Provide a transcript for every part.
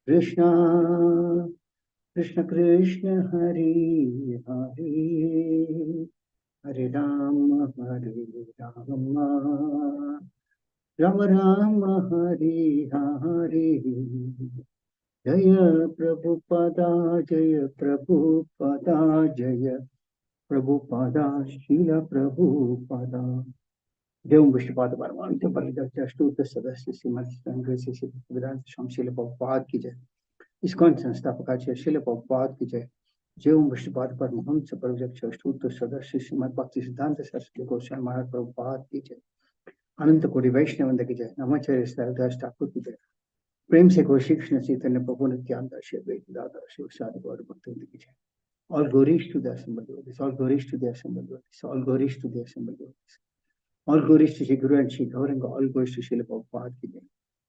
Krishna, Krishna Krishna, Hare Hare, Hare Rama, Hare Rama, Rama Rama, Hare Hare. Jaya Prabhupada, Jaya Prabhupada, Jaya Prabhupada, Srila Prabhupada. Deum Vishnupada Paramahansa Paridakya Ashtuta Sadasya Srimati Sangha Sri Vedanta Swami Srila Prabhupada ki jai. Iskcon Seshadripuram Srila Prabhupada ki jai. Deum Vishnupada Paramahansa Paridakya Ashtuta Sadasya Srimati Bhakti Siddhanta Saraswati Goswami Maharaj Prabhupada ki jai. Ananta Koti Vaishnavanda ki jai. Namacharya Sardas Thakur ki jai. प्रेम से कोई कृष्ण चैतन्य प्रभु नित्यानंद श्री अद्वैत दादा शिव साधु गौर भक्तवृंद की जय. All glories to the assembled devotees. All glories to the assembled devotees. All glories to the assembled devotees. All glories to Shri Guru and Shri Gauranga. All glories to Srila Prabhupada ki jai.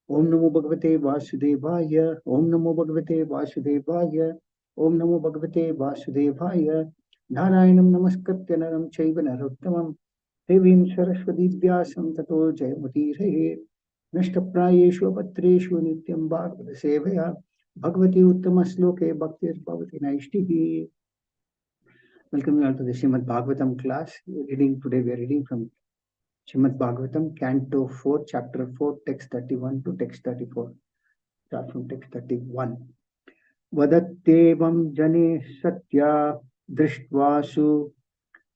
Om Namo Bhagavate Vasudevaya. Om Namo Bhagavate Vasudevaya. Om Namo Bhagavate Vasudevaya. Narayanam Namaskritya Naram Chaiva Narottamam Devim Saraswati Vyasam Tato Jayamati Nashtaprayeshu Patreshu Nityam Bhagavata Sevaya Bhagavati Uttama Sloke Bhaktir Bhavati Naishtihi. Welcome you all to the Srimad Bhagavatam class. Today we are reading from Srimad Bhagavatam, Canto 4, Chapter 4, Text 31 to Text 34. Start from Text 31. Vadattevam jane satya drishtvasu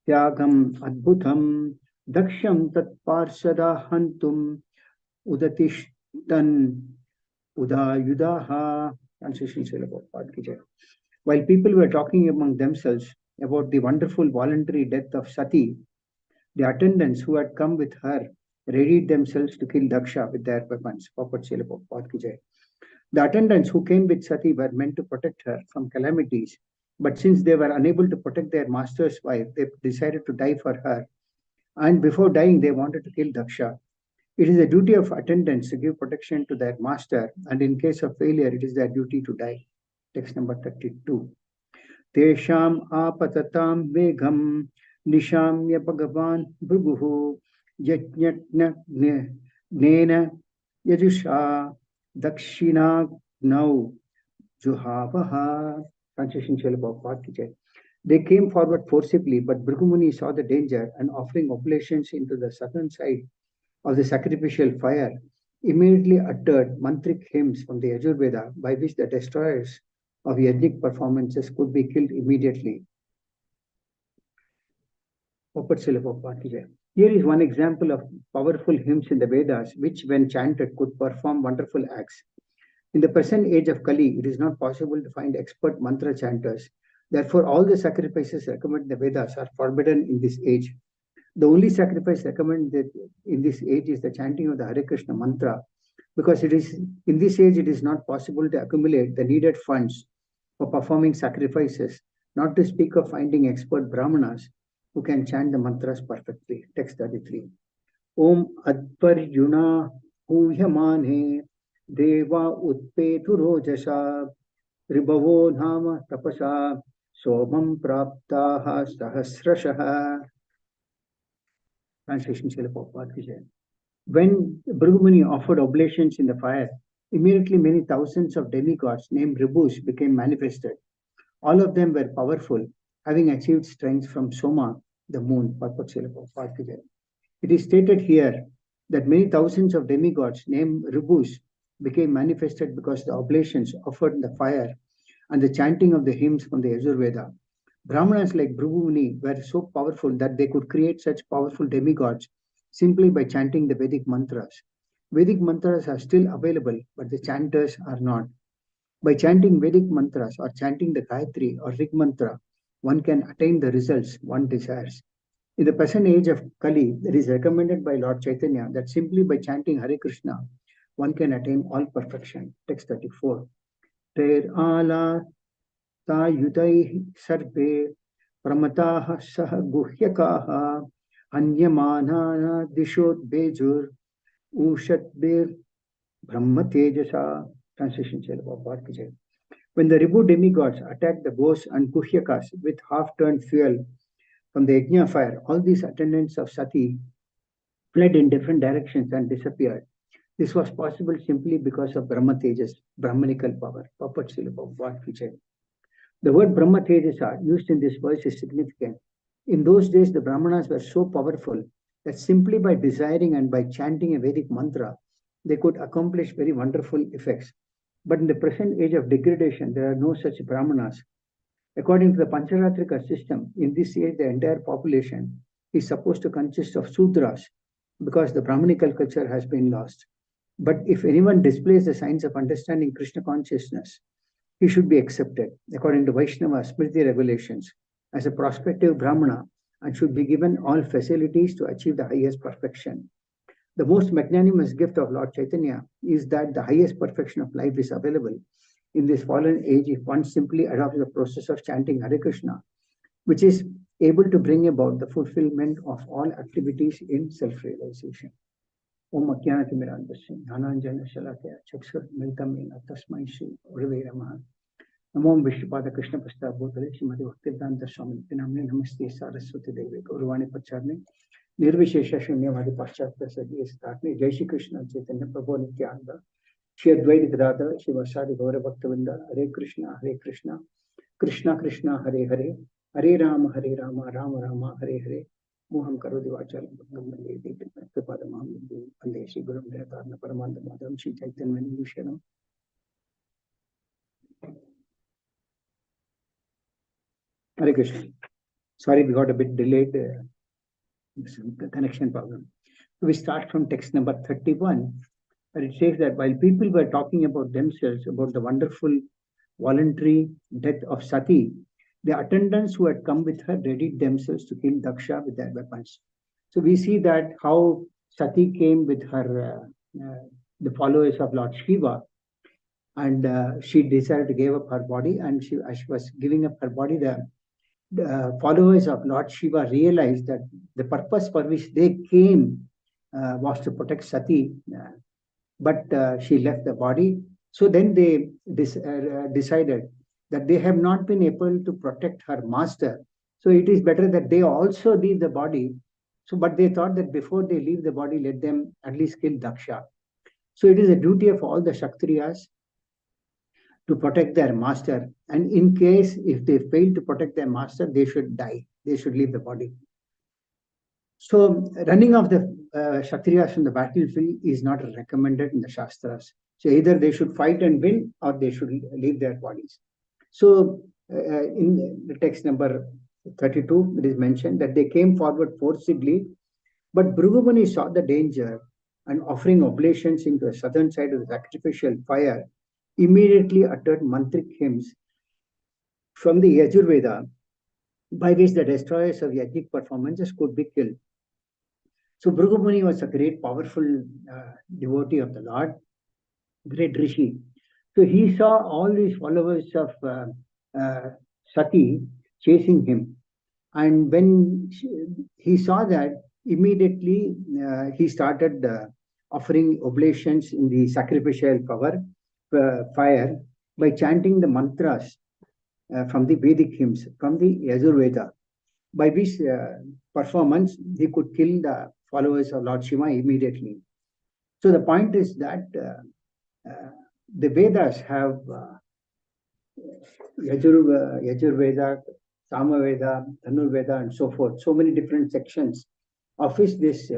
tyagam adbhutam daksham tat parsada hantum udatishtan udayudaha. Translation Srila Prabhupada ki jai. While people were talking among themselves about the wonderful voluntary death of Sati, the attendants who had come with her readied themselves to kill Daksha with their weapons. Prabhupada ki jai. The attendants who came with Sati were meant to protect her from calamities, but since they were unable to protect their master's wife, they decided to die for her. And before dying, they wanted to kill Daksha. It is the duty of attendants to give protection to their master, and in case of failure, it is their duty to die. Text number 32. Tesham apatatam vegam nishamya bhagavan bhruguhu yajnatna nena yajusha dakshina gnau juhavaha. Translation Srila Prabhupada ki jai. They came forward forcibly, but Bhrigu Muni saw the danger and offering oblations into the southern side of the sacrificial fire, immediately uttered mantric hymns from the Yajurveda by which the destroyers of yajnic performances could be killed immediately. Here is one example of powerful hymns in the Vedas, which when chanted could perform wonderful acts. In the present age of Kali, it is not possible to find expert mantra chanters. Therefore, all the sacrifices recommended in the Vedas are forbidden in this age. The only sacrifice recommended in this age is the chanting of the Hare Krishna mantra, because it is in this age it is not possible to accumulate the needed funds for performing sacrifices, not to speak of finding expert brahmanas who can chant the mantras perfectly. Text 33. Om Adparyuna Huyamane Deva Utpetu Rojasa Ribhavo Nama Tapasa Somam Praptaha Sahasrashaha. Translation Srila Prabhupada ki jai. When Bhrigu Muni offered oblations in the fire, immediately many thousands of demigods named Ribhus became manifested. All of them were powerful, having achieved strength from Soma, the moon. It is stated here that many thousands of demigods named Ribhus became manifested because the oblations offered in the fire and the chanting of the hymns from the Yajurveda. Brahmanas like Bhrigu Muni were so powerful that they could create such powerful demigods simply by chanting the Vedic mantras. Vedic mantras are still available, but the chanters are not. By chanting Vedic mantras or chanting the Gayatri or Rig mantra, one can attain the results one desires. In the present age of Kali, it is recommended by Lord Chaitanya that simply by chanting Hare Krishna, one can attain all perfection. Text 34. Ter ala ta yudai sarve pramataha saha guhyakaha anyamana dishot bejur ushatbir brahma tejasa. Translation Srila Prabhupada ki jai. When the Ribhu demigods attacked the Gos and Guhyakas with half-turned fuel from the Yajna fire, all these attendants of Sati fled in different directions and disappeared. This was possible simply because of Brahma Tejas, Brahmanical power, perpetual of what we said. The word Brahma Tejasa used in this verse is significant. In those days, the Brahmanas were so powerful that simply by desiring and by chanting a Vedic mantra, they could accomplish very wonderful effects. But in the present age of degradation, there are no such Brahmanas. According to the Pancharatrika system, in this age, the entire population is supposed to consist of Sudras because the Brahmanical culture has been lost. But if anyone displays the signs of understanding Krishna consciousness, he should be accepted, according to Vaishnava Smriti regulations, as a prospective Brahmana and should be given all facilities to achieve the highest perfection. The most magnanimous gift of Lord Chaitanya is that the highest perfection of life is available in this fallen age if one simply adopts the process of chanting Hare Krishna, which is able to bring about the fulfillment of all activities in self-realization. Om Ajnanatimirandasya Dhananjana Shalakaya Chakshur Miltamena Tasmai Shri Gurave Namaha. Namo Vishnupada Krishna Pasta Bhutale Srimati Bhaktivedanta Swami Namne Namaste Saraswati Devi Gaurvani Pacharne Nirvishesha Shunyavadi Paschatya Sadhi Statne Jai Shri Krishna Chaitanya Prabhu Nityananda Shri Advaita Gadadhara Shri Vasadi Gaura Bhaktavinda Hare Krishna Krishna Krishna Hare Hare Hare Rama Rama Rama Hare Hare Moham Karodi Vachalam Bhaktam Devi Kripadamam Vande Shri Guru Niratana Paramanda Madam Shri Chaitanya Vishanam. Hare Krishna. Sorry, we got a bit delayed. The connection problem. So we start from text number 31, where it says that while people were talking about themselves, about the wonderful voluntary death of Sati, the attendants who had come with her readied themselves to kill Daksha with their weapons. So we see that how Sati came with her, the followers of Lord Shiva, and she decided to give up her body, and as she was giving up her body, the followers of Lord Shiva realized that the purpose for which they came was to protect Sati, but she left the body. So then they decided that they have not been able to protect her master. So it is better that they also leave the body. So, but they thought that before they leave the body, let them at least kill Daksha. So it is a duty of all the Kshatriyas to protect their master. And in case if they fail to protect their master, they should die. They should leave the body. So running off the Kshatriyas from the battlefield is not recommended in the Shastras. So either they should fight and win or they should leave their bodies. So in the text number 32, it is mentioned that they came forward forcibly, but Bhrugumuni saw the danger and offering oblations into the southern side of the sacrificial fire, immediately uttered mantric hymns from the Yajurveda by which the destroyers of yajnik performances could be killed. So Bhrugumuni was a great powerful devotee of the Lord, great rishi. So he saw all these followers of Sati chasing him. And when he saw that, immediately he started offering oblations in the sacrificial fire by chanting the mantras from the Vedic hymns, from the Yajurveda, by which performance he could kill the followers of Lord Shiva immediately. So the point is that the Vedas have Yajurveda, Samaveda, Dhanurveda, and so forth, so many different sections, of which this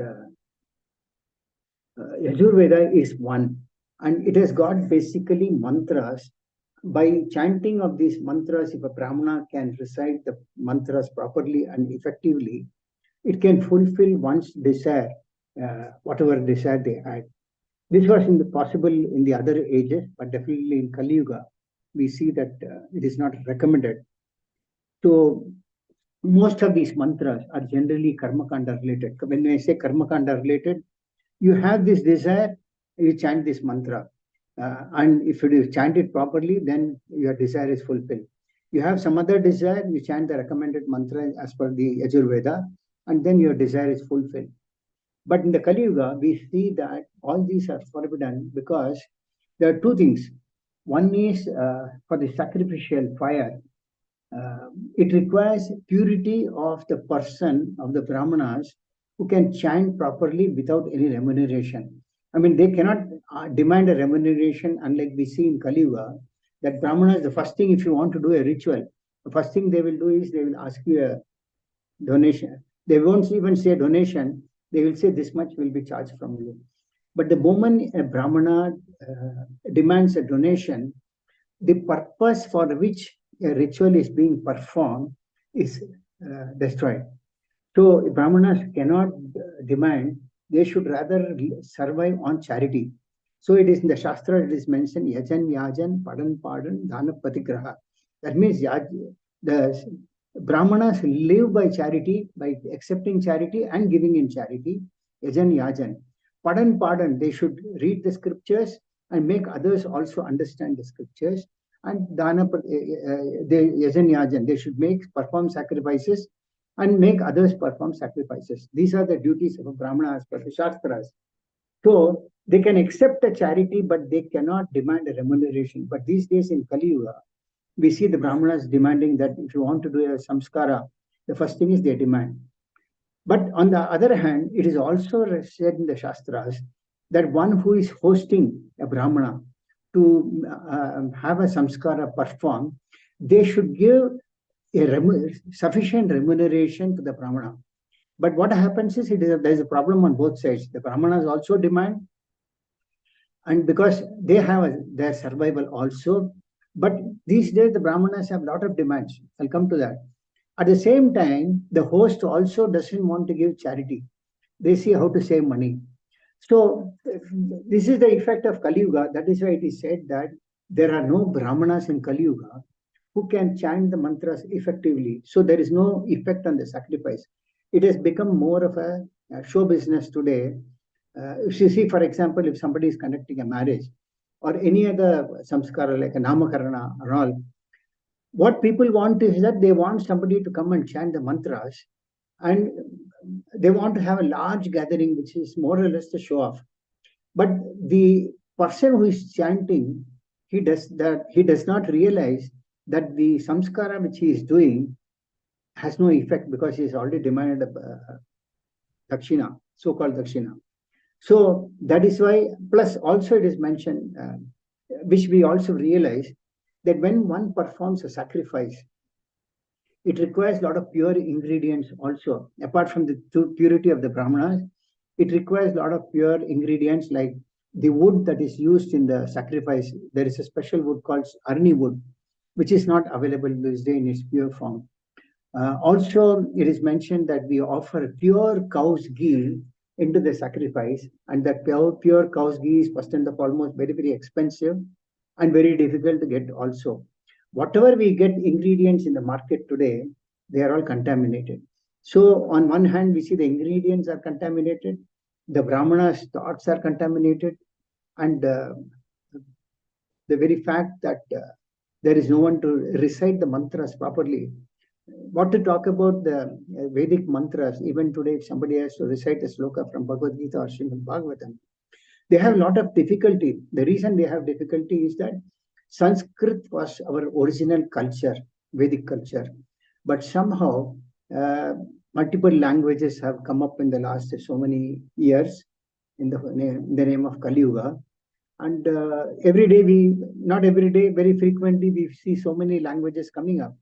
Yajurveda is one. And it has got basically mantras. By chanting of these mantras, if a Brahmana can recite the mantras properly and effectively, it can fulfill one's desire, whatever desire they had. This was possible in the other ages, but definitely in Kali Yuga, we see that it is not recommended. So most of these mantras are generally Karmakanda related. When I say Karmakanda related, you have this desire, you chant this mantra. And if you chant it properly, then your desire is fulfilled. You have some other desire, you chant the recommended mantra as per the Yajurveda, and then your desire is fulfilled. But in the Kali Yuga, we see that all these are forbidden because there are two things. One is for the sacrificial fire. It requires purity of the person, of the Brahmanas, who can chant properly without any remuneration. I mean, they cannot demand a remuneration, unlike we see in Kali Yuga, that Brahmanas, the first thing, if you want to do a ritual, the first thing they will do is they will ask you a donation. They won't even say donation, they will say this much will be charged from you. But the moment a Brahmana demands a donation, the purpose for which a ritual is being performed is destroyed. So Brahmanas cannot demand, they should rather survive on charity. So it is in the Shastra, it is mentioned, Yajan, Yajan, Padan, Padan, Dana, Patigraha. That means the Brahmanas live by charity, by accepting charity and giving in charity. Yajan, Yajan. Padan, Padan, they should read the scriptures and make others also understand the scriptures. And Dana, Yajan, Yajan, they should perform sacrifices and make others perform sacrifices. These are the duties of a Brahmana as per the Shastras. So they can accept a charity, but they cannot demand a remuneration. But these days in Kali Yuga, we see the Brahmanas demanding that if you want to do a samskara, the first thing is they demand. But on the other hand, it is also said in the Shastras that one who is hosting a Brahmana to have a samskara performed, they should give sufficient remuneration to the Brahmana. But what happens is there is a problem on both sides. The Brahmanas also demand, and because they have their survival also. But these days the Brahmanas have a lot of demands. I'll come to that. At the same time, the host also doesn't want to give charity. They see how to save money. So this is the effect of Kali Yuga. That is why it is said that there are no Brahmanas in Kali Yuga who can chant the mantras effectively. So there is no effect on the sacrifice. It has become more of a show business today. If you see, for example, if somebody is conducting a marriage or any other samskara like a namakarana or all, what people want is that they want somebody to come and chant the mantras, and they want to have a large gathering, which is more or less the show off. But the person who is chanting, he does not realize that the samskara which he is doing has no effect because he has already demanded a dakshina, so-called dakshina. So that is why, plus also it is mentioned, which we also realize, that when one performs a sacrifice, it requires a lot of pure ingredients also. Apart from the purity of the Brahmanas, it requires a lot of pure ingredients like the wood that is used in the sacrifice. There is a special wood called arni wood, which is not available this day in its pure form. Also, it is mentioned that we offer pure cow's ghee into the sacrifice, and that pure cow's ghee is first and foremost very, very expensive and very difficult to get also. Whatever we get ingredients in the market today, they are all contaminated. So on one hand, we see the ingredients are contaminated, the Brahmana's thoughts are contaminated, and the very fact that there is no one to recite the mantras properly. What to talk about the Vedic mantras, even today, if somebody has to recite a sloka from Bhagavad Gita or Srimad Bhagavatam, they have a lot of difficulty. The reason they have difficulty is that Sanskrit was our original culture, Vedic culture. But somehow, multiple languages have come up in the last so many years in the name of Kali Yuga. And every day, not every day, very frequently, we see so many languages coming up.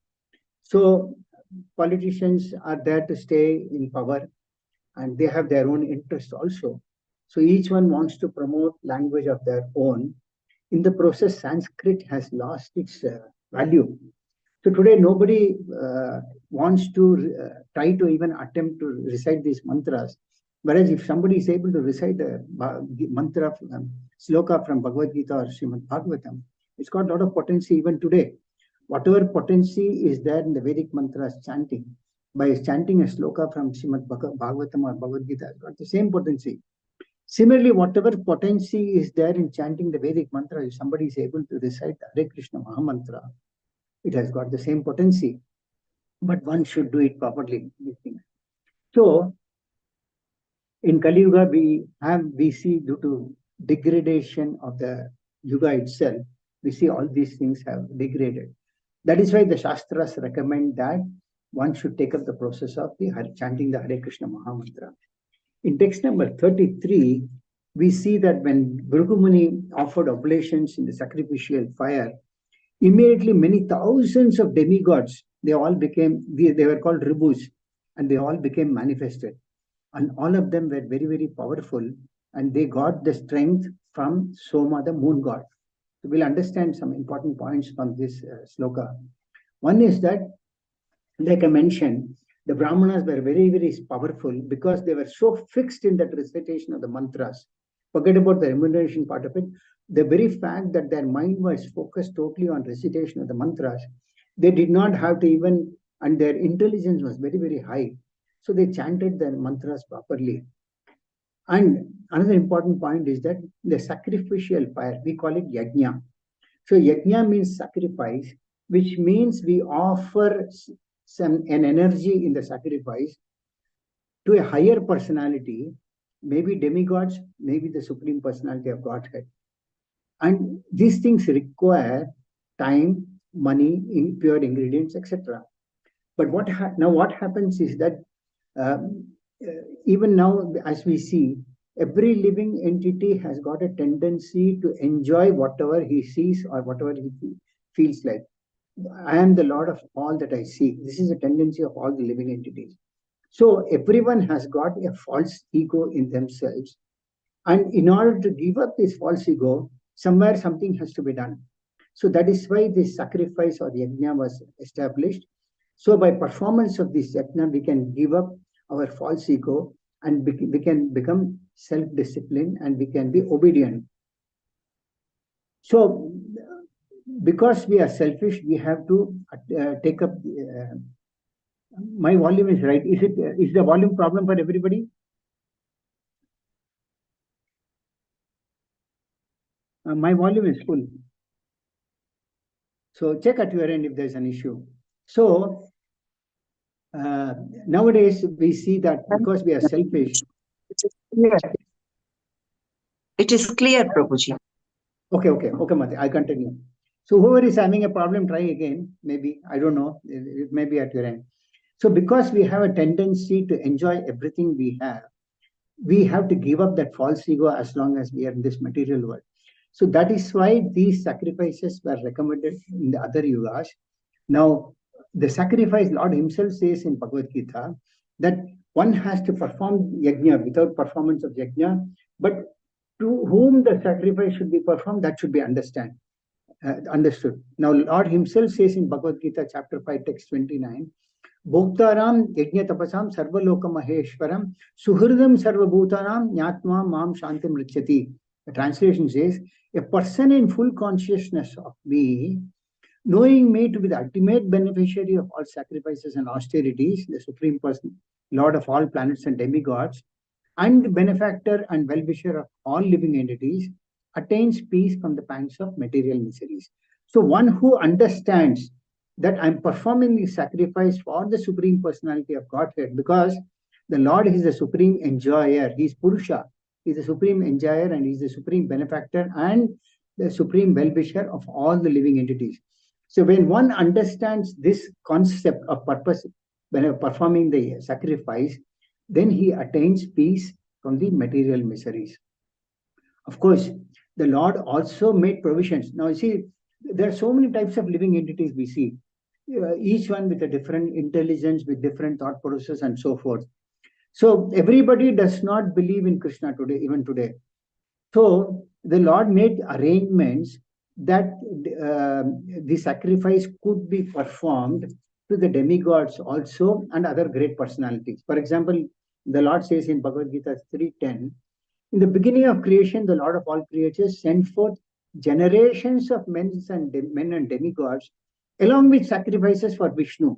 So politicians are there to stay in power, and they have their own interest also. So each one wants to promote language of their own. In the process, Sanskrit has lost its value. So today, nobody wants to try to even attempt to recite these mantras. Whereas if somebody is able to recite a mantra, sloka from Bhagavad Gita or Srimad Bhagavatam, it's got a lot of potency even today. Whatever potency is there in the Vedic mantras chanting, by chanting a sloka from Srimad Bhagavatam or Bhagavad Gita, it's got the same potency. Similarly, whatever potency is there in chanting the Vedic mantra, if somebody is able to recite Hare Krishna Mahamantra, it has got the same potency. But one should do it properly. So, in Kali Yuga, we see due to degradation of the Yuga itself, we see all these things have degraded. That is why the Shastras recommend that one should take up the process of chanting the Hare Krishna Mahamantra. In text number 33, we see that when Bhrigu Muni offered oblations in the sacrificial fire, immediately many thousands of demigods, they were called Ribus, and they all became manifested. And all of them were very, very powerful, and they got the strength from Soma, the moon god. So we'll understand some important points from this sloka. One is that, like I mentioned, the Brahmanas were very, very powerful because they were so fixed in that recitation of the mantras. Forget about the remuneration part of it. The very fact that their mind was focused totally on recitation of the mantras, they did not have to even, and their intelligence was very, very high. So they chanted the mantras properly. And another important point is that the sacrificial fire, we call it yajna. So yajna means sacrifice, which means we offer an energy in the sacrifice to a higher personality, maybe demigods, maybe the supreme personality of Godhead. And these things require time, money, pure ingredients, etc. But what happens is that even now, as we see, every living entity has got a tendency to enjoy whatever he sees or whatever he feels like. I am the Lord of all that I see. This is a tendency of all the living entities. So everyone has got a false ego in themselves. And in order to give up this false ego, somewhere something has to be done. So that is why this sacrifice or yajna was established. So by performance of this yajna, we can give up our false ego and we can become self-disciplined and we can be obedient. So because we are selfish, we have to take up. My volume is right. Is the volume problem for everybody? My volume is full. So check at your end if there's an issue. So nowadays we see that because we are selfish. It is clear, Prabhuji. Okay, Mate, I'll continue. So whoever is having a problem, try again. Maybe, I don't know, it may be at your end. So because we have a tendency to enjoy everything we have to give up that false ego as long as we are in this material world. So that is why these sacrifices were recommended in the other yugas. Now, the sacrifice, Lord himself says in Bhagavad Gita that one has to perform yajna without performance of yajna, but to whom the sacrifice should be performed, that should be understood. Now, Lord himself says in Bhagavad Gita, chapter 5, text 29, Bhoktaram yajna tapasam sarvaloka maheshwaram suhridam sarvabhutaram nyatma mam shantim richati. The translation says, a person in full consciousness of me, knowing me to be the ultimate beneficiary of all sacrifices and austerities, the Supreme Person, Lord of all planets and demigods, and benefactor and well-wisher of all living entities, attains peace from the pangs of material miseries. So one who understands that I'm performing the sacrifice for the Supreme Personality of Godhead, because the Lord is the supreme enjoyer, he's Purusha, he's the supreme enjoyer and he's the supreme benefactor and the supreme well-wisher of all the living entities. So when one understands this concept of purpose, when performing the sacrifice, then he attains peace from the material miseries. Of course, the Lord also made provisions. Now, you see, there are so many types of living entities we see, each one with a different intelligence, with different thought process and so forth. So everybody does not believe in Krishna today, even today. So the Lord made arrangements that the sacrifice could be performed to the demigods also and other great personalities. For example, the Lord says in Bhagavad Gita 3:10, in the beginning of creation, the Lord of all creatures sent forth generations of men and demigods along with sacrifices for Vishnu.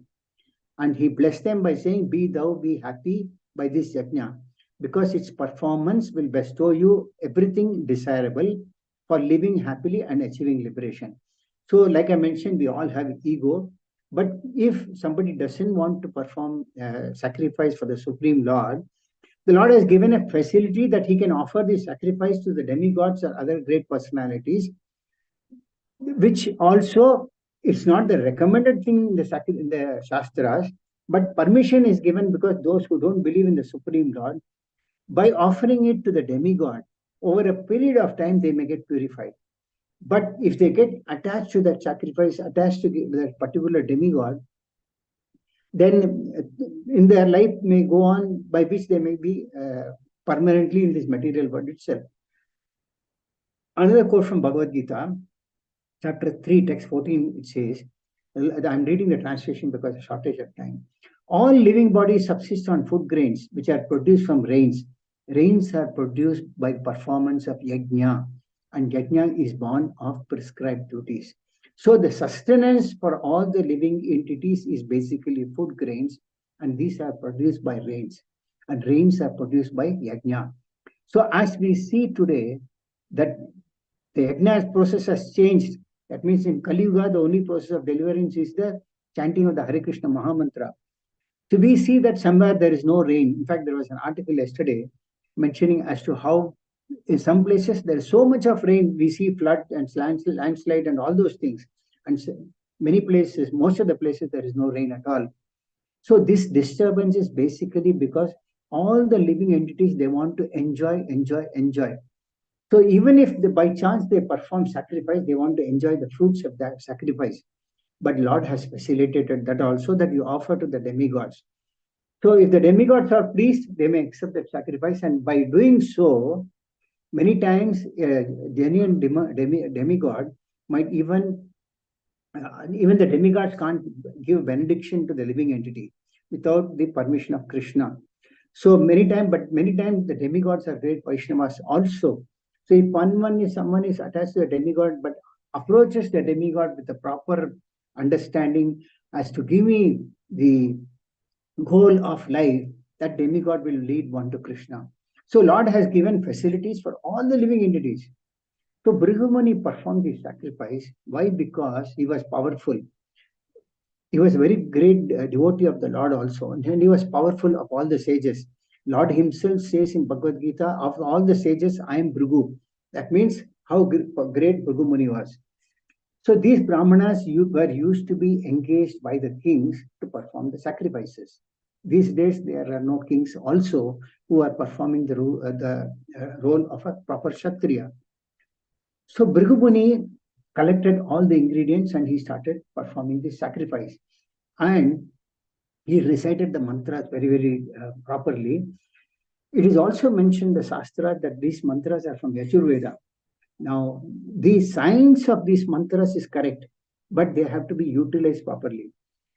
And he blessed them by saying, be thou be happy by this yajna, because its performance will bestow you everything desirable for living happily and achieving liberation. So like I mentioned, we all have ego, but if somebody doesn't want to perform sacrifice for the Supreme Lord, the Lord has given a facility that he can offer the sacrifice to the demigods or other great personalities, which also it's not the recommended thing in the Shastras, but permission is given because those who don't believe in the Supreme Lord, by offering it to the demigod, over a period of time, they may get purified. But if they get attached to that sacrifice, attached to that particular demigod, then in their life may go on by which they may be permanently in this material world itself. Another quote from Bhagavad Gita, chapter 3, text 14, it says, I'm reading the translation because of shortage of time. All living bodies subsist on food grains, which are produced from rains. Rains are produced by performance of yajna, and yajna is born of prescribed duties. So the sustenance for all the living entities is basically food grains, and these are produced by rains, and rains are produced by yajna. So as we see today, that the yajna process has changed. That means in Kali Yuga, the only process of deliverance is the chanting of the Hare Krishna Mahamantra. So we see that somewhere there is no rain. In fact, there was an article yesterday mentioning as to how in some places there is so much of rain, we see flood and landslide and all those things. And many places, most of the places, there is no rain at all. So this disturbance is basically because all the living entities, they want to enjoy. So even if by chance they perform sacrifice, they want to enjoy the fruits of that sacrifice. But Lord has facilitated that also, that you offer to the demigods. So if the demigods are pleased, they may accept that sacrifice. And by doing so, many times a genuine demigod might even the demigods can't give benediction to the living entity without the permission of Krishna. So many times the demigods are great Vaishnavas also. So if someone is attached to a demigod but approaches the demigod with a proper understanding as to give me the goal of life, that demigod will lead one to Krishna. So Lord has given facilities for all the living entities. So Bhrigu performed the sacrifice. Why? Because he was powerful. He was a very great devotee of the Lord also, and he was powerful of all the sages. Lord himself says in Bhagavad Gita, of all the sages, I am Bhrigu. That means how great Bhrigu Muni was. So these brahmanas were used to be engaged by the kings to perform the sacrifices. These days, there are no kings also who are performing the role of a proper Kshatriya. So Bhrigu Muni collected all the ingredients and he started performing the sacrifice. And he recited the mantras very properly. It is also mentioned in the Shastra that these mantras are from Yajurveda. Now, the science of these mantras is correct, but they have to be utilized properly.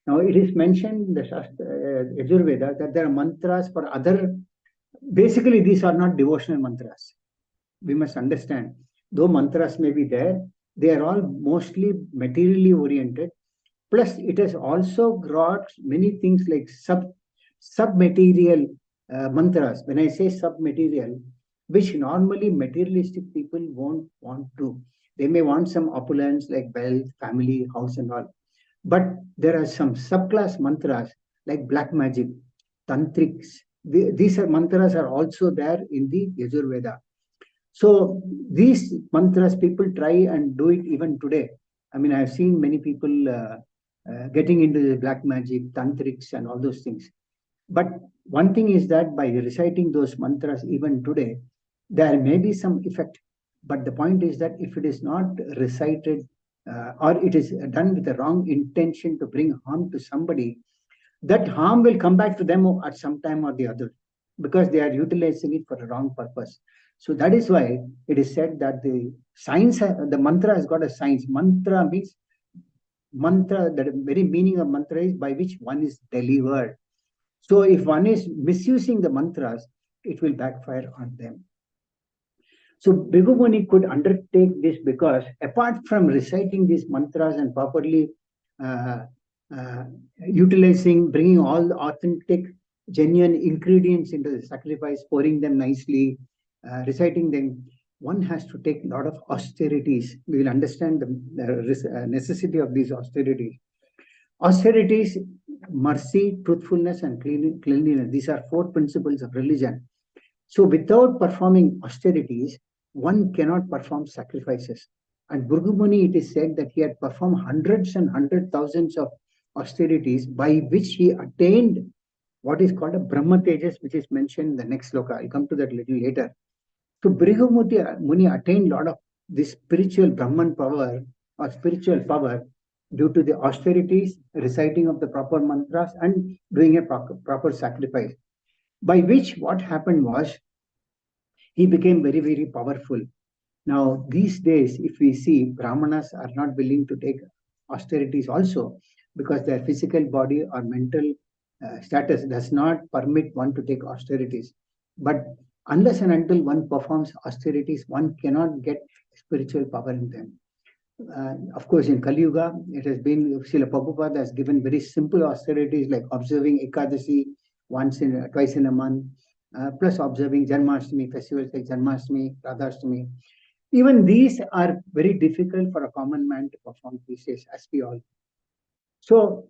Now, it is mentioned in the Yajurveda that there are mantras for other. Basically, these are not devotional mantras. We must understand. Though mantras may be there, they are all mostly materially oriented. Plus, it has also brought many things like sub-material mantras. When I say sub-material, which normally materialistic people won't want to. They may want some opulence like wealth, family, house and all. But there are some subclass mantras like black magic, tantrics. These mantras are also there in the Yajurveda. So these mantras, people try and do it even today. I mean, I've seen many people getting into the black magic, tantrics and all those things. But one thing is that by reciting those mantras even today, there may be some effect. But the point is that if it is not recited or it is done with the wrong intention to bring harm to somebody, that harm will come back to them at some time or the other because they are utilizing it for a wrong purpose. So that is why it is said that the mantra has got a science. Mantra, the very meaning of mantra is by which one is delivered. So if one is misusing the mantras, it will backfire on them. So Bhrigu Muni could undertake this because apart from reciting these mantras and properly utilizing, bringing all the authentic, genuine ingredients into the sacrifice, pouring them nicely, reciting them, one has to take a lot of austerities. We will understand the necessity of these austerities. Austerities, mercy, truthfulness, and cleanliness. These are 4 principles of religion. So without performing austerities, one cannot perform sacrifices. And Bhrigu Muni, it is said that he had performed hundreds and thousands of austerities by which he attained what is called a Brahma Tejas, which is mentioned in the next sloka. I'll come to that a little later. So Bhrigu Muni attained a lot of this spiritual Brahman power or spiritual power due to the austerities, reciting of the proper mantras, and doing a proper sacrifice. By which what happened was he became very, very powerful. Now, these days, if we see, Brahmanas are not willing to take austerities also because their physical body or mental status does not permit one to take austerities. But unless and until one performs austerities, one cannot get spiritual power in them. Of course, in Kali Yuga, it has been, Srila Prabhupada has given very simple austerities like observing Ekadasi twice in a month, plus observing Janmashtami, festivals like Janmashtami, Radhashtami. Even these are very difficult for a common man to perform these days, as we all. So,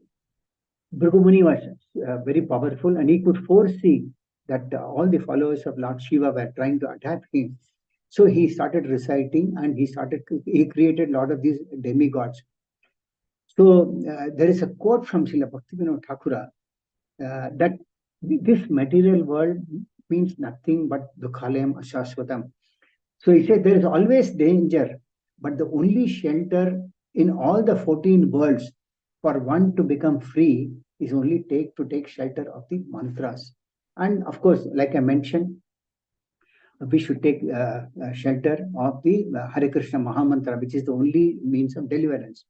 Bhrigu Muni was very powerful and he could foresee that all the followers of Lord Shiva were trying to attack him. So he started reciting and he created a lot of these demigods. So there is a quote from Srila Bhaktivinoda Thakura that this material world means nothing but dukhalayam ashashvatam. So he said there is always danger, but the only shelter in all the 14 worlds for one to become free is only to take shelter of the mantras. And of course, like I mentioned, we should take shelter of the Hare Krishna Mahamantra, which is the only means of deliverance.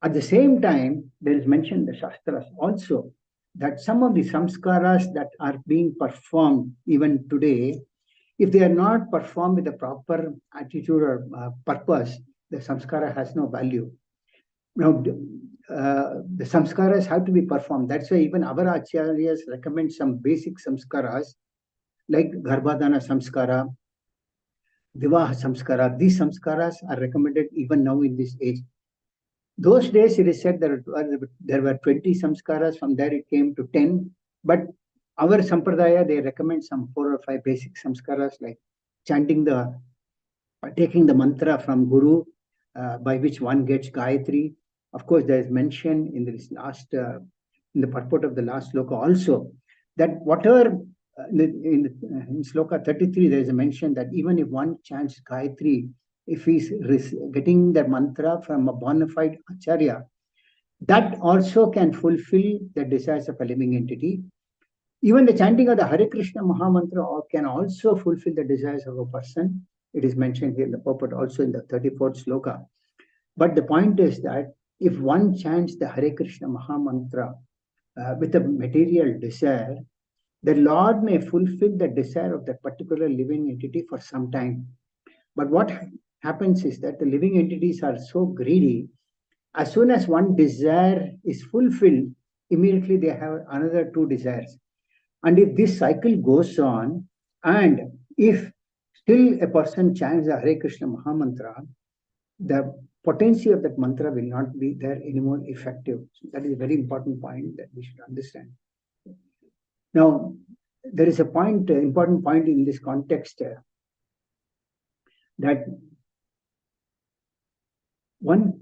At the same time, there is mentioned in the Shastras also that some of the samskaras that are being performed even today, if they are not performed with the proper attitude or purpose, the samskara has no value. Now, the samskaras have to be performed. That's why even our acharyas recommend some basic samskaras like Garbhadana samskara, Vivaha samskara. These samskaras are recommended even now in this age. Those days it is said there were 20 samskaras, from there it came to 10, but our sampradaya, they recommend some 4 or 5 basic samskaras like taking the mantra from Guru, by which one gets Gayatri. Of course, there is mention in this in the purport of the last sloka also, that whatever, in sloka 33, there is a mention that even if one chants Gayatri, if he's getting the mantra from a bona fide acharya, that also can fulfill the desires of a living entity. Even the chanting of the Hare Krishna Mahamantra can also fulfill the desires of a person. It is mentioned here in the purport also in the 34th sloka. But the point is that if one chants the Hare Krishna Mahamantra with a material desire, the Lord may fulfill the desire of that particular living entity for some time. But what happens is that the living entities are so greedy, as soon as one desire is fulfilled, immediately they have another 2 desires. And if this cycle goes on, and if still a person chants the Hare Krishna Mahamantra, the potency of that mantra will not be there anymore effective. So that is a very important point that we should understand. Now, there is a important point in this context, that one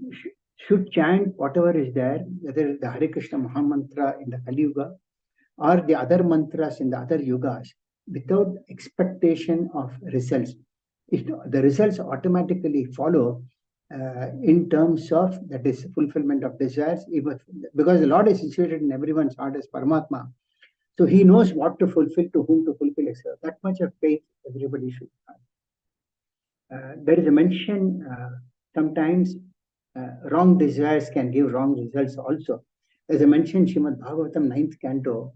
should chant whatever is there, whether the Hare Krishna Mahamantra in the Kali Yuga or the other mantras in the other yugas, without expectation of results. The results automatically follow in terms of, that is, fulfillment of desires, because the Lord is situated in everyone's heart as Paramatma. So he knows what to fulfill, to whom to fulfill, etc. That much of faith everybody should have. There is a mention, sometimes wrong desires can give wrong results also. As I mentioned, Srimad Bhagavatam 9th canto,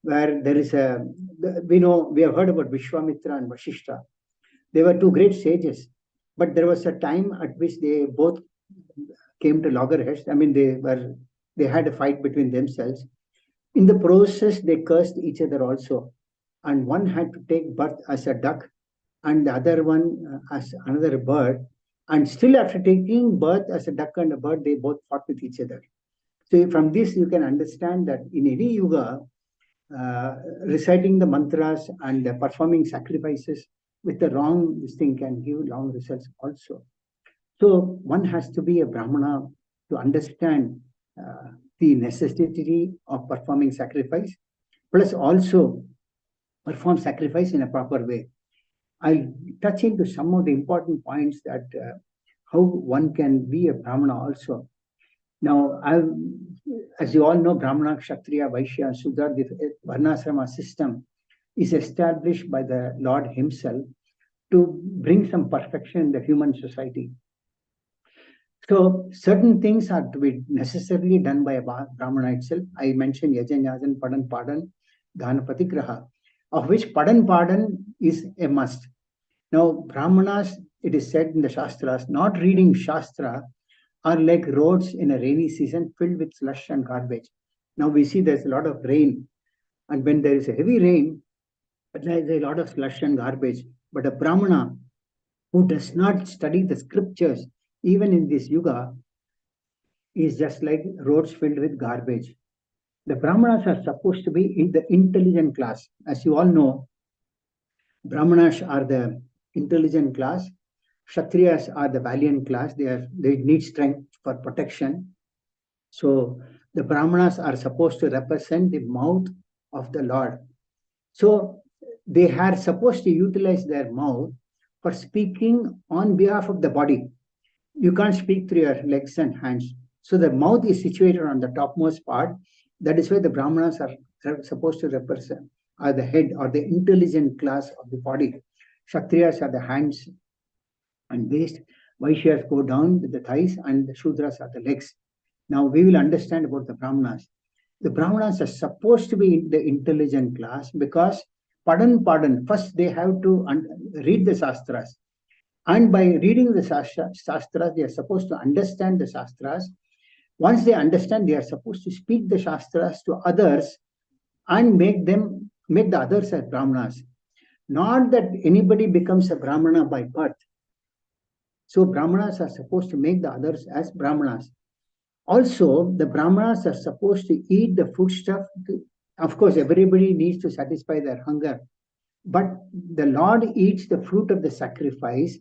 where there is we have heard about Vishwamitra and Vashishta. They were 2 great sages, but there was a time at which they both came to loggerheads. I mean, they had a fight between themselves. In the process, they cursed each other also. And one had to take birth as a duck and the other one as another bird. And still after taking birth as a duck and a bird, they both fought with each other. So from this, you can understand that in any yuga, reciting the mantras and performing sacrifices with the wrong, this thing can give wrong results also. So one has to be a Brahmana to understand the necessity of performing sacrifice, plus also perform sacrifice in a proper way. I'll touch into some of the important points that how one can be a Brahmana also. Now, as you all know, Brahmana, Kshatriya, Vaishya, Sudra, the Varnasrama system is established by the Lord himself to bring some perfection in the human society. So certain things are to be necessarily done by a Brahmana itself. I mentioned Yajan, Padan, Padan, Dhana, Patigraha, of which Padan, Padan is a must. Now, Brahmanas, it is said in the Shastras, not reading Shastra are like roads in a rainy season filled with slush and garbage. Now we see there's a lot of rain, and when there is a heavy rain, there's a lot of slush and garbage. But a Brahmana who does not study the scriptures, even in this yuga, is just like roads filled with garbage. The Brahmanas are supposed to be in the intelligent class. As you all know, Brahmanas are the intelligent class. Kshatriyas are the valiant class. They need strength for protection. So the Brahmanas are supposed to represent the mouth of the Lord. So they are supposed to utilize their mouth for speaking on behalf of the body. You can't speak through your legs and hands. So the mouth is situated on the topmost part. That is why the Brahmanas are supposed to represent, are the head or the intelligent class of the body. Kshatriyas are the hands and waist. Vaishyas go down with the thighs, and the Shudras are the legs. Now we will understand about the Brahmanas. The Brahmanas are supposed to be in the intelligent class because Padan, first they have to read the Shastras. And by reading the Shastras, they are supposed to understand the Shastras. Once they understand, they are supposed to speak the Shastras to others and make the others as Brahmanas. Not that anybody becomes a Brahmana by birth. So Brahmanas are supposed to make the others as Brahmanas. Also, the Brahmanas are supposed to eat the foodstuff. Of course, everybody needs to satisfy their hunger. But the Lord eats the fruit of the sacrifice,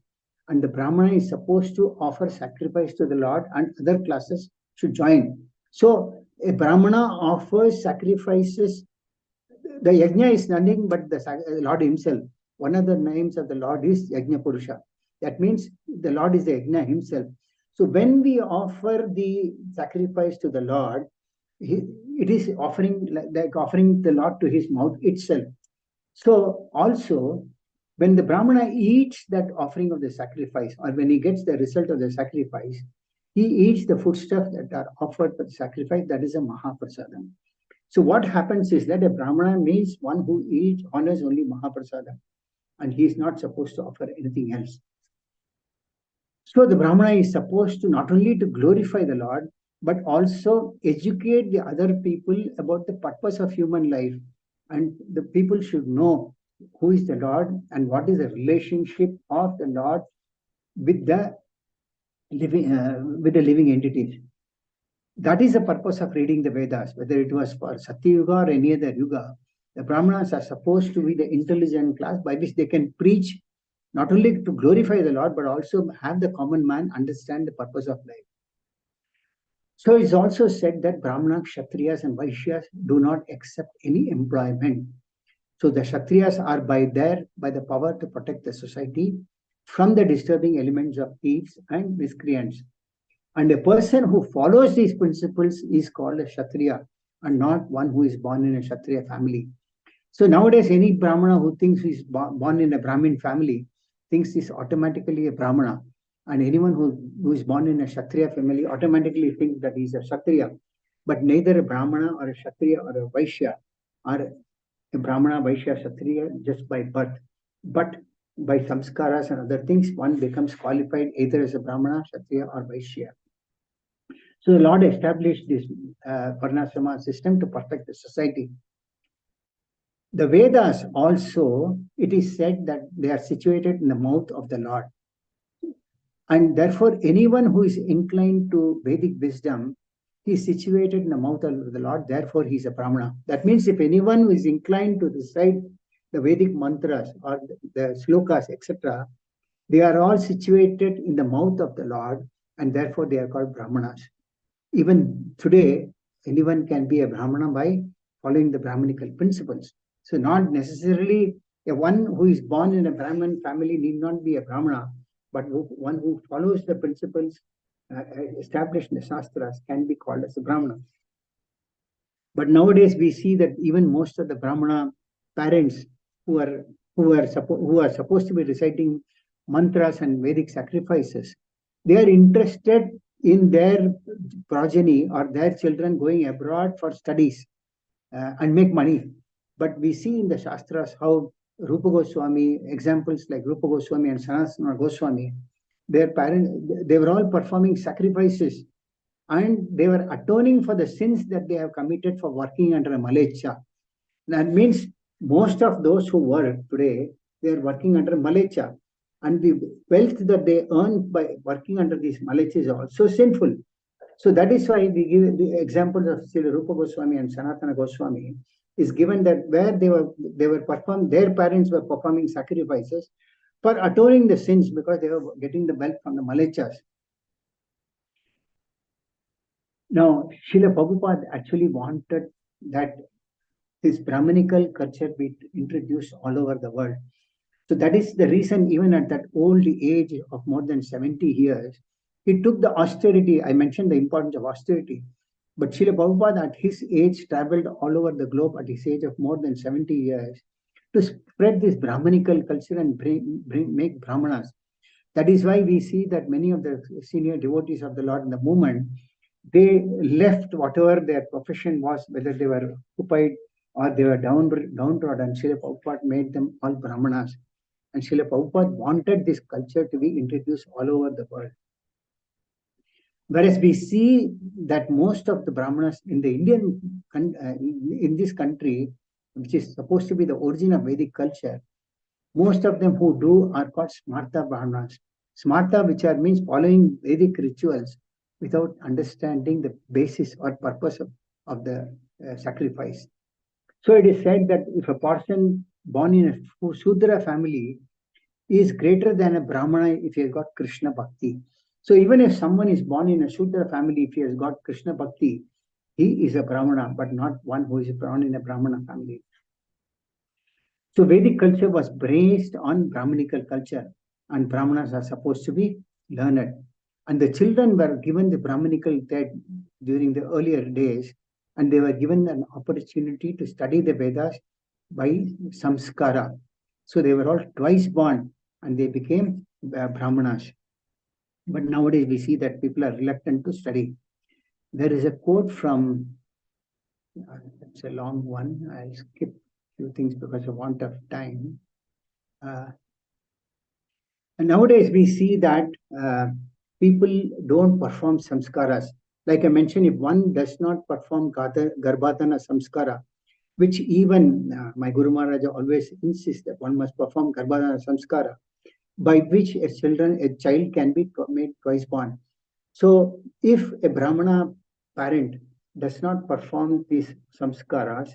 and the Brahmana is supposed to offer sacrifice to the Lord, and other classes should join. So a Brahmana offers sacrifices. The Yajna is nothing but the Lord himself. One of the names of the Lord is Yajna Purusha. That means the Lord is the Yajna himself. So when we offer the sacrifice to the Lord, it is offering like offering the Lord to his mouth itself. So also, when the Brahmana eats that offering of the sacrifice, or when he gets the result of the sacrifice, he eats the foodstuff that are offered for the sacrifice. That is a Mahaprasadam. So what happens is that a Brahmana means one who eats, honors only Mahaprasadam, and he is not supposed to offer anything else. So the Brahmana is supposed to not only to glorify the Lord, but also educate the other people about the purpose of human life. And the people should know who is the Lord and what is the relationship of the Lord with the living entities. That is the purpose of reading the Vedas, whether it was for Satya Yuga or any other Yuga. The Brahmanas are supposed to be the intelligent class by which they can preach not only to glorify the Lord, but also have the common man understand the purpose of life. So it's also said that Brahmana, Kshatriyas, and Vaishyas do not accept any employment. So the Kshatriyas are by the power to protect the society from the disturbing elements of thieves and miscreants. And a person who follows these principles is called a Kshatriya, and not one who is born in a Kshatriya family. So nowadays, any Brahmana who thinks he is born in a Brahmin family thinks he's automatically a Brahmana. And anyone who is born in a Kshatriya family automatically thinks that he's a Kshatriya. But neither a Brahmana or a Kshatriya or a Vaishya are a Brahmana, Vaishya, Kshatriya just by birth. But by samskaras and other things, one becomes qualified either as a Brahmana, Kshatriya, or Vaishya. So the Lord established this Varnasrama system to protect the society. The Vedas also, it is said that they are situated in the mouth of the Lord. And therefore, anyone who is inclined to Vedic wisdom, he is situated in the mouth of the Lord, therefore he is a Brahmana. That means if anyone who is inclined to recite the Vedic mantras or the slokas, etc., they are all situated in the mouth of the Lord, and therefore they are called Brahmanas. Even today, anyone can be a Brahmana by following the Brahminical principles. So not necessarily One who is born in a Brahmin family need not be a Brahmana, but one who follows the principles established in the Shastras can be called as a Brahmana. But nowadays we see that even most of the Brahmana parents who are supposed to be reciting mantras and Vedic sacrifices, they are interested in their progeny or their children going abroad for studies and make money. But we see in the Shastras how Rupa Goswami, examples like Rupa Goswami and Sanatana Goswami, their parents, they were all performing sacrifices and they were atoning for the sins that they have committed for working under a Malecha. That means most of those who work today, they are working under Malecha. And the wealth that they earn by working under these Malechas is also sinful. So that is why we give the examples of Sri Rupa Goswami and Sanatana Goswami is given that where their parents were performing sacrifices for atoning the sins because they were getting the wealth from the Malechas. Now, Srila Prabhupada actually wanted that this Brahminical culture be introduced all over the world. So that is the reason, even at that old age of more than 70 years, he took the austerity. I mentioned the importance of austerity. But Srila Prabhupada at his age traveled all over the globe at his age of more than 70 years to spread this Brahminical culture and make Brahmanas. That is why we see that many of the senior devotees of the Lord in the movement, they left whatever their profession was, whether they were occupied or they were downtrodden. Srila Prabhupada made them all Brahmanas. And Srila Prabhupada wanted this culture to be introduced all over the world. Whereas we see that most of the Brahmanas in the in this country, which is supposed to be the origin of Vedic culture, most of them who do are called Smarta Brahmanas. Smarta, which means following Vedic rituals without understanding the basis or purpose of the sacrifice. So it is said that if a person born in a Shudra family is greater than a Brahmana if he has got Krishna Bhakti. So even if someone is born in a Shudra family, if he has got Krishna Bhakti, he is a Brahmana, but not one who is born in a Brahmana family. So Vedic culture was based on Brahminical culture, and Brahmanas are supposed to be learned. And the children were given the Brahminical during the earlier days, and they were given an opportunity to study the Vedas by samskara. So they were all twice born, and they became Brahmanas. But nowadays we see that people are reluctant to study. There is a quote from, it's a long one, I'll skip a few things because of want of time. And nowadays we see that people don't perform samskaras. Like I mentioned, if one does not perform Garbhadana samskara, which even my Guru Maharaja always insists that one must perform Garbhadana samskara, by which a child can be made twice born. So if a Brahmana parent does not perform these samskaras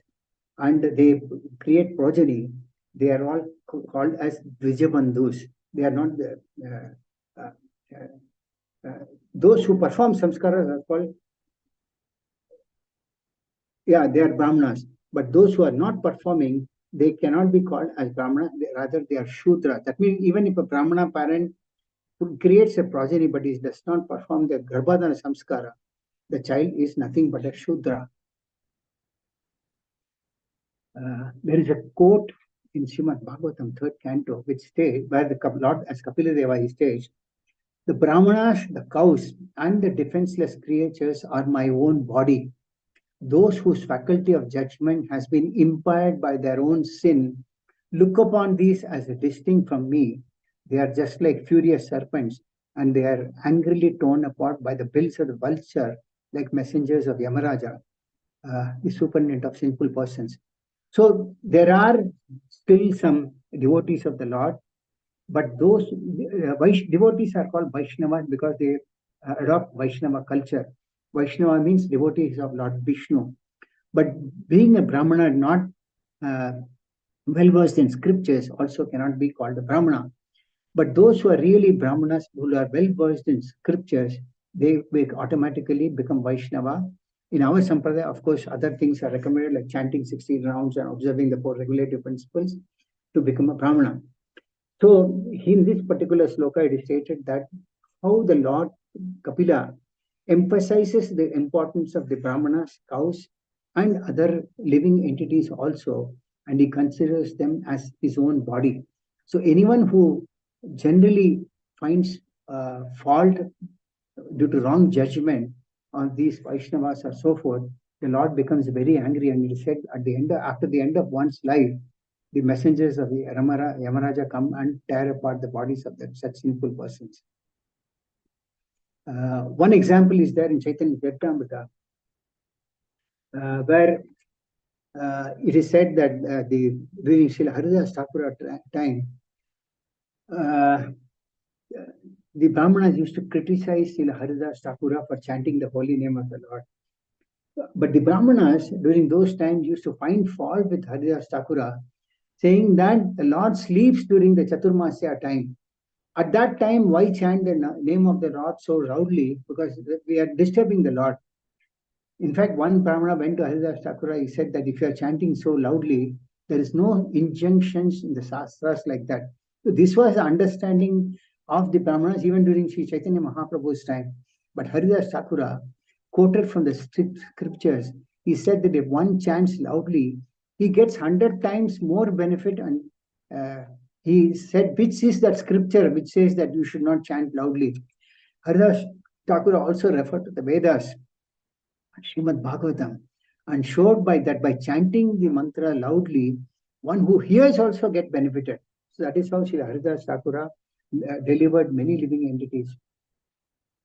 and they create progeny, they are all called as Dvijabandhus. They are not those who perform samskaras are called, they are Brahmanas. But those who are not performing, they cannot be called as Brahmana, rather they are Shudra. That means even if a Brahmana parent who creates a progeny but he does not perform the Garbhadana samskara, the child is nothing but a Shudra. There is a quote in Srimad Bhagavatam, 3rd canto, which states, where the Lord, as Kapila Deva, he states, the Brahmanas, the cows, and the defenseless creatures are my own body. Those whose faculty of judgment has been impaired by their own sin look upon these as distinct from me. They are just like furious serpents, and they are angrily torn apart by the bills of the vulture, like messengers of Yamaraja, the superintendent of sinful persons. So there are still some devotees of the Lord, but those devotees are called Vaishnavas because they adopt Vaishnava culture. Vaishnava means devotees of Lord Vishnu. But being a Brahmana, not well versed in scriptures, also cannot be called a Brahmana. But those who are really Brahmanas, who are well versed in scriptures, they automatically become Vaishnava. In our Sampradaya, of course, other things are recommended like chanting 16 rounds and observing the 4 regulative principles. to become a Brahmana. So in this particular sloka, it is stated that how the Lord Kapila emphasizes the importance of the Brahmanas, cows, and other living entities also, and he considers them as his own body. So anyone who generally finds fault due to wrong judgment on these Vaishnavas or so forth, the Lord becomes very angry, and he said at the end, after the end of one's life, the messengers of the Yamaraja come and tear apart the bodies of such sinful persons. One example is there in Chaitanya Charitamrita, where it is said that during Srila Haridas Thakur time, the Brahmanas used to criticize Srila Haridas Thakur for chanting the holy name of the Lord. But the Brahmanas during those times used to find fault with Haridas Thakur, saying that the Lord sleeps during the Chaturmasya time. At that time, why chant the name of the Lord so loudly? Because we are disturbing the Lord. In fact, one Brahmana went to Haridas Thakur. He said that if you are chanting so loudly, there is no injunctions in the Shastras like that. So this was the understanding of the Brahmanas even during Sri Chaitanya Mahaprabhu's time. But Haridas Thakur quoted from the scriptures. He said that if one chants loudly, he gets 100 times more benefit. And he said, which is that scripture which says that you should not chant loudly? Haridas Thakur also referred to the Vedas, Srimad Bhagavatam, and showed by that by chanting the mantra loudly, one who hears also get benefited. So that is how Sri Haridas Thakur delivered many living entities.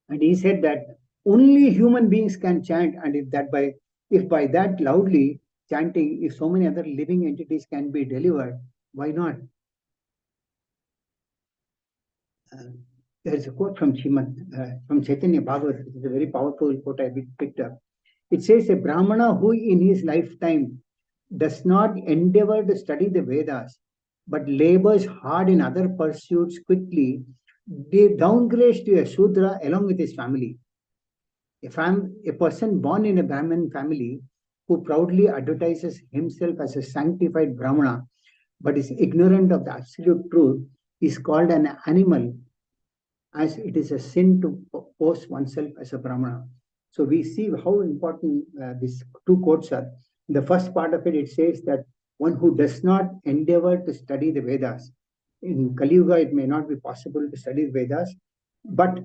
And he said that only human beings can chant, and if by that loudly chanting, if so many other living entities can be delivered, why not? There is a quote from from Chaitanya Bhagavat, which is a very powerful quote I picked up. It says, a Brahmana who in his lifetime does not endeavor to study the Vedas, but labors hard in other pursuits quickly, they downgrades to a Shudra along with his family. A person born in a Brahmin family who proudly advertises himself as a sanctified Brahmana, but is ignorant of the absolute truth, is called an animal, as it is a sin to pose oneself as a Brahmana. So we see how important these two quotes are. In the first part of it, it says that one who does not endeavor to study the Vedas. In Kali Yuga, it may not be possible to study the Vedas, but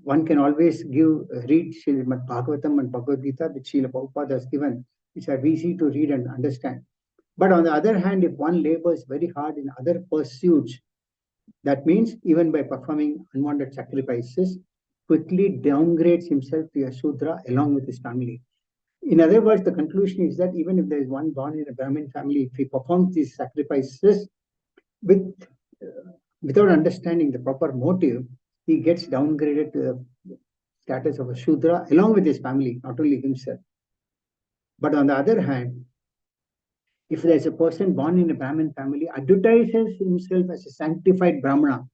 one can always read Srimad Bhagavatam and Bhagavad Gita, which Srila Prabhupada has given, which are easy to read and understand. But on the other hand, if one labors very hard in other pursuits, that means even by performing unwanted sacrifices, quickly downgrades himself to a Shudra along with his family. In other words, the conclusion is that even if there is one born in a Brahmin family, if he performs these sacrifices without understanding the proper motive, he gets downgraded to the status of a Shudra along with his family, not only himself. But on the other hand, if there is a person born in a Brahmin family, advertises himself as a sanctified Brahmana,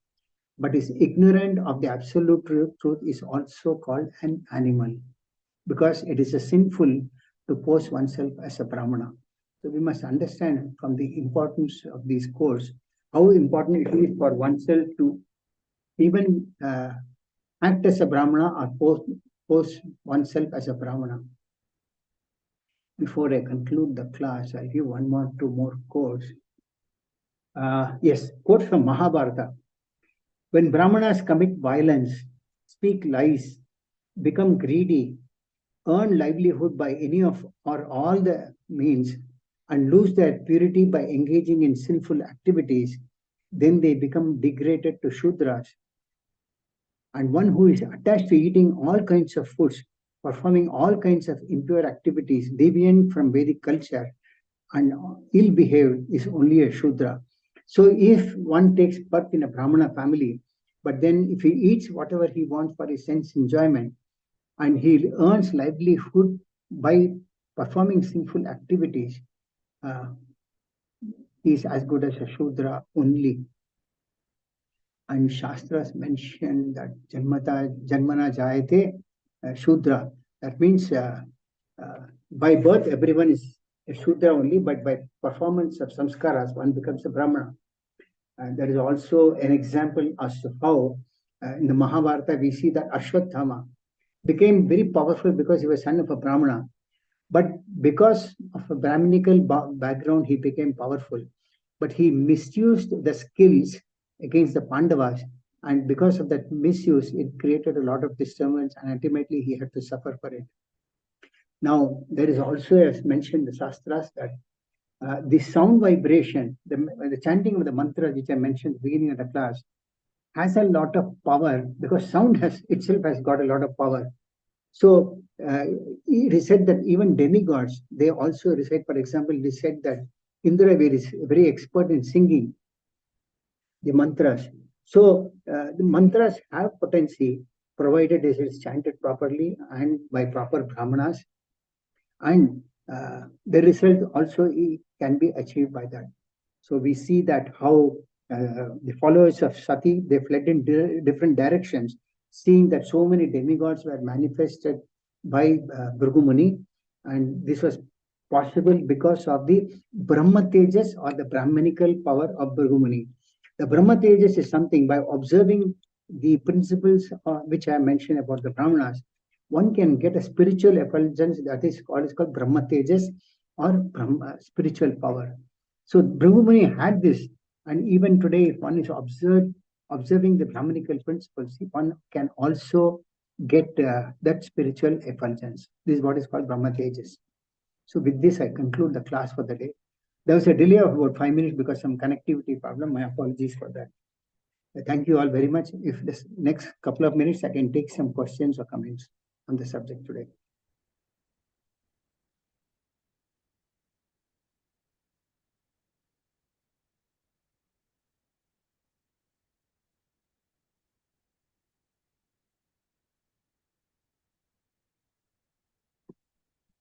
but is ignorant of the absolute truth, is also called an animal, because it is a sinful to pose oneself as a Brahmana. So we must understand from the importance of these courses, how important it is for oneself to even act as a Brahmana or pose oneself as a Brahmana. Before I conclude the class, I'll give two more quotes. Yes, quote from Mahabharata. When Brahmanas commit violence, speak lies, become greedy, earn livelihood by any of or all the means, and lose their purity by engaging in sinful activities, then they become degraded to Shudras. And one who is attached to eating all kinds of foods, performing all kinds of impure activities, deviant from Vedic culture, and ill-behaved is only a Shudra. So if one takes birth in a Brahmana family, but then if he eats whatever he wants for his sense enjoyment, and he earns livelihood by performing sinful activities, he is as good as a Shudra only. And Shastras mention that Janmana Jayate Shudra. That means by birth everyone is a Shudra only, but by performance of samskaras, one becomes a Brahmana. And there is also an example as to how in the Mahabharata we see that Ashwatthama became very powerful because he was son of a Brahmana. But because of a Brahminical background, he became powerful. But he misused the skills against the Pandavas. And because of that misuse, it created a lot of disturbance, and ultimately he had to suffer for it. Now, there is also, as mentioned in the Shastras, that the sound vibration, the chanting of the mantra, which I mentioned at the beginning of the class, has a lot of power because sound has itself has got a lot of power. So it is said that even demigods, they also recite, for example, it is said that Indra is very expert in singing the mantras. So the mantras have potency provided it is chanted properly and by proper brahmanas. And the result also can be achieved by that. So we see that how the followers of Sati, they fled in different directions, seeing that so many demigods were manifested by Bhrigu Muni, and this was possible because of the Brahma Tejas or the Brahmanical power of Bhrigu Muni. The Brahma Tejas is something by observing the principles which I mentioned about the Brahmanas, one can get a spiritual effulgence that is called Brahma Tejas or Brahma, spiritual power. So Bhrigu Muni had this, and even today, if one is observing the Brahmanical principles, one can also get that spiritual effulgence. This is what is called Brahma Tejas. So with this, I conclude the class for the day. There was a delay of about 5 minutes because some connectivity problem. My apologies for that. Thank you all very much. If this next couple of minutes, I can take some questions or comments on the subject today.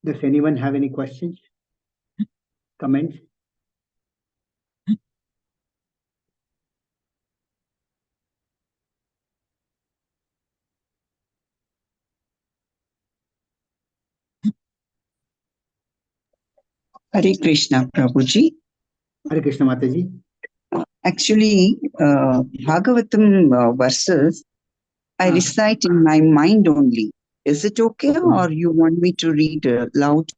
Does anyone have any questions, comments? Hare Krishna, Prabhuji. Hare Krishna, Mataji. Actually, Bhagavatam verses, I recite in my mind only. Is it okay, or you want me to read loud?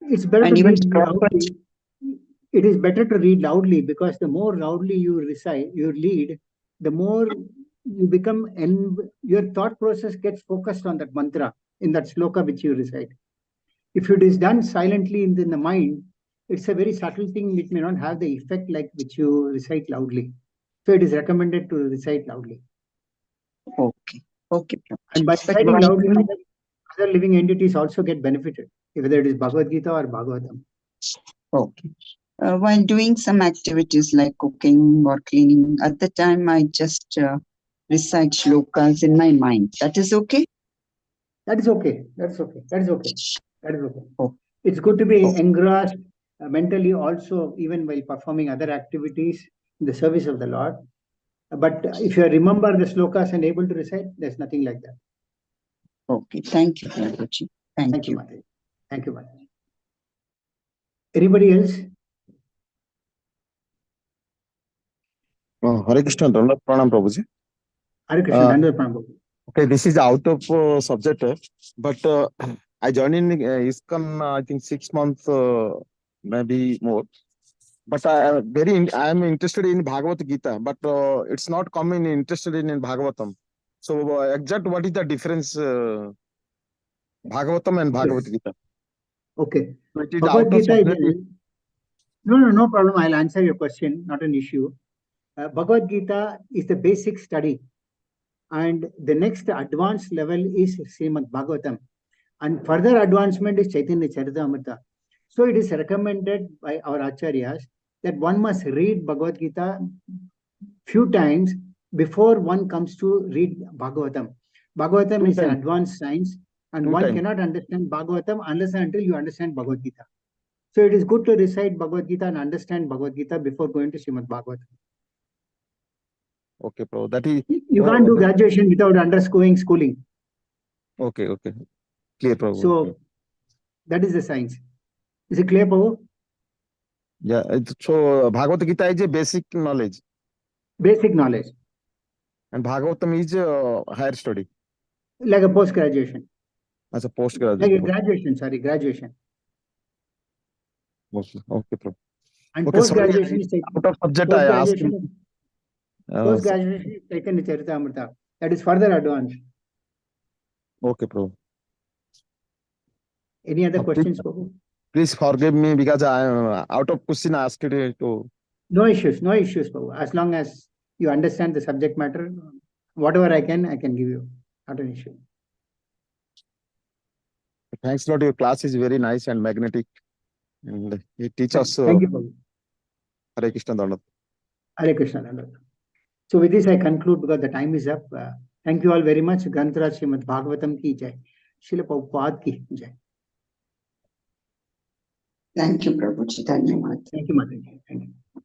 It's better to read loudly. It is better to read loudly because the more loudly you recite, you read, the more you become, and your thought process gets focused on that mantra in that sloka which you recite. If it is done silently in the mind, it's a very subtle thing. It may not have the effect like which you recite loudly. So it is recommended to recite loudly. Okay. Okay. And by reciting loudly, other living entities also get benefited, whether it is Bhagavad Gita or Bhagavatam. Okay. While doing some activities like cooking or cleaning, at the time I just recite shlokas in my mind. That is okay? That is okay. That's okay. That is okay. That is okay. Oh. It's good to be engrossed mentally also, even while performing other activities in the service of the Lord. But if you remember the slokas and able to recite, there's nothing like that. Okay. Thank you, Prabhuji. Thank you. Mataji. Thank you, Mataji. Anybody else? Hare Krishna, Pranam Prabhuji. Hare Krishna, Pranam Prabhuji. Okay, this is out of subject, but I joined in Iskcon, I think 6 months, maybe more. But I am interested in Bhagavad Gita, but it's not common interested in Bhagavatam. So exact what is the difference Bhagavatam and Bhagavad Gita? Okay. So it is Bhagavad out of Gita subject. No problem. I'll answer your question. Not an issue. Bhagavad Gita is the basic study. And the next advanced level is Srimad Bhagavatam. And further advancement is Chaitanya Charitamrita. So it is recommended by our acharyas that one must read Bhagavad Gita few times before one comes to read Bhagavatam. Bhagavatam is an advanced science, and one cannot understand Bhagavatam unless and until you understand Bhagavad Gita. So it is good to recite Bhagavad Gita and understand Bhagavad Gita before going to Srimad Bhagavatam. Okay, bro. That is. You can't do graduation without undergoing schooling. Okay. Clear, bro. So that is the science. Is it clear, Prabhu? Yeah, so Bhagavad Gita is a basic knowledge, Basic knowledge, and Bhagavatam is a higher study like a post-graduation. as a Like a postgraduate. graduation, sorry, graduation. Okay, okay, Prabhu. And Okay, sorry, post-graduation is taken. out of subject I asked. Post-graduation, So- post-graduation is taken in Charitamrita. That is further advanced. okay, Prabhu. Any other Please, questions, Prabhu? please forgive me because I out of question I asked it to. No issues, Prabhu. As long as you understand the subject matter, whatever I can give you. Not an issue. Thanks a lot. Your class is very nice and magnetic, and it teaches Thank you, Prabhu. Hare Krishna Dandavat. Hare Krishna. Dandavat. So with this, I conclude because the time is up. Thank you all very much. Grantaraj Srimad Bhagavatam ki jai. Srila Prabhupada ki jai. Thank you, Prabhu Chaitanya Maharaj. Thank you, Mataji. Thank you.